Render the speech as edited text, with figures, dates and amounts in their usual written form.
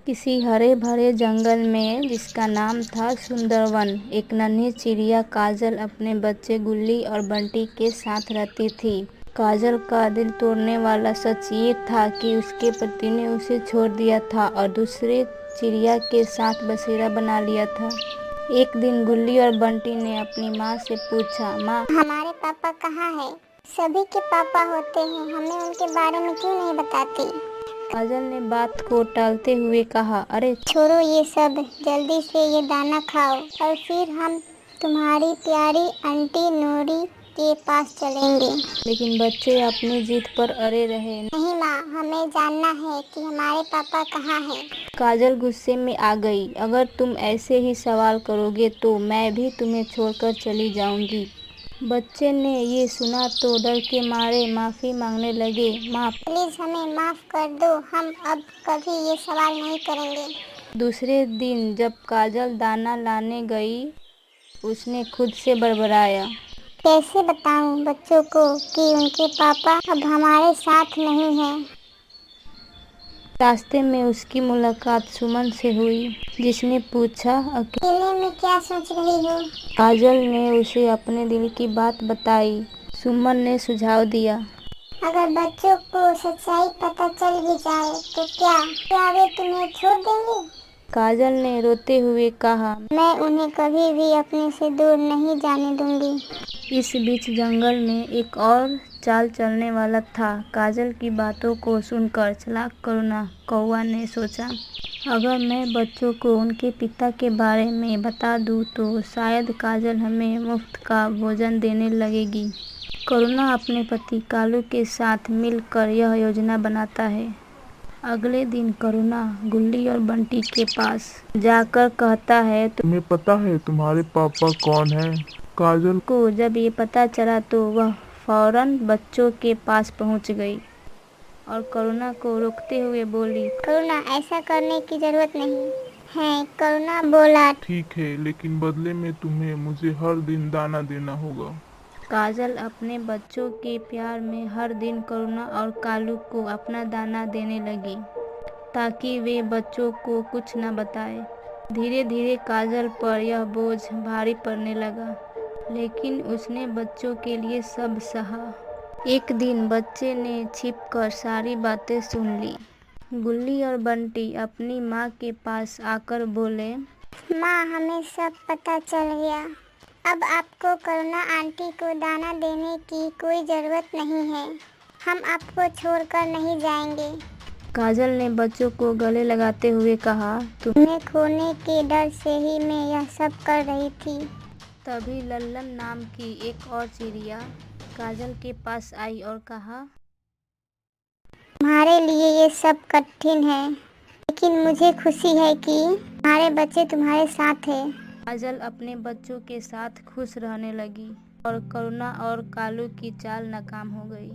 किसी हरे भरे जंगल में, जिसका नाम था सुंदरवन, एक नन्ही चिड़िया काजल अपने बच्चे गुल्ली और बंटी के साथ रहती थी। काजल का दिल तोड़ने वाला सच ये था कि उसके पति ने उसे छोड़ दिया था और दूसरे चिड़िया के साथ बसेरा बना लिया था। एक दिन गुल्ली और बंटी ने अपनी माँ से पूछा, माँ, हमारे पापा कहाँ है? सभी के पापा होते हैं, हमें उनके बारे में क्यों नहीं बताती? काजल ने बात को टालते हुए कहा, अरे छोड़ो ये सब, जल्दी से ये दाना खाओ और फिर हम तुम्हारी प्यारी आंटी नूरी के पास चलेंगे। लेकिन बच्चे अपनी जिद पर अड़े रहे। नहीं माँ, हमें जानना है कि हमारे पापा कहाँ हैं। काजल गुस्से में आ गई, अगर तुम ऐसे ही सवाल करोगे तो मैं भी तुम्हें छोड़कर चली जाऊंगी। बच्चे ने ये सुना तो डर के मारे माफ़ी मांगने लगे, माँ, प्लीज हमें माफ कर दो, हम अब कभी ये सवाल नहीं करेंगे। दूसरे दिन जब काजल दाना लाने गई, उसने खुद से बड़बड़ाया, कैसे बताऊं बच्चों को कि उनके पापा अब हमारे साथ नहीं हैं। रास्ते में उसकी मुलाकात सुमन से हुई, जिसने पूछा, अकेले में क्या सोच रही हो? काजल ने उसे अपने दिल की बात बताई। सुमन ने सुझाव दिया, अगर बच्चों को सच्चाई पता चल भी जाए तो क्या वे तुम्हें छोड़ देंगे? काजल ने रोते हुए कहा, मैं उन्हें कभी भी अपने से दूर नहीं जाने दूंगी। इस बीच जंगल में एक और चाल चलने वाला था। काजल की बातों को सुनकर चालाक करुणा कौवा ने सोचा, अगर मैं बच्चों को उनके पिता के बारे में बता दूं तो शायद काजल हमें मुफ्त का भोजन देने लगेगी। करुणा अपने पति कालू के साथ मिलकर यह योजना बनाता है। अगले दिन करुणा गुल्ली और बंटी के पास जाकर कहता है, तुम्हें पता है तुम्हारे पापा कौन हैं? काजल को जब ये पता चला तो वह फौरन बच्चों के पास पहुंच गई और करुणा को रोकते हुए बोली, करुणा, ऐसा करने की जरूरत नहीं है। करुणा बोला, ठीक है, लेकिन बदले में तुम्हें मुझे हर दिन दाना देना होगा। काजल अपने बच्चों के प्यार में हर दिन करुणा और कालू को अपना दाना देने लगी ताकि वे बच्चों को कुछ न बताए। धीरे धीरे काजल पर यह बोझ भारी पड़ने लगा, लेकिन उसने बच्चों के लिए सब सहा। एक दिन बच्चे ने छिपकर सारी बातें सुन ली। गुल्ली और बंटी अपनी माँ के पास आकर बोले, माँ, हमें सब पता चल गया। अब आपको करुणा आंटी को दाना देने की कोई जरूरत नहीं है। हम आपको छोड़कर नहीं जाएंगे। काजल ने बच्चों को गले लगाते हुए कहा, तुम्हें खोने के डर से ही मैं यह सब कर रही थी। तभी लल्लन नाम की एक और चिड़िया काजल के पास आई और कहा, तुम्हारे लिए ये सब कठिन है, लेकिन मुझे खुशी है कि तुम्हारे बच्चे तुम्हारे साथ हैं। काजल अपने बच्चों के साथ खुश रहने लगी और करुणा और कालू की चाल नाकाम हो गई।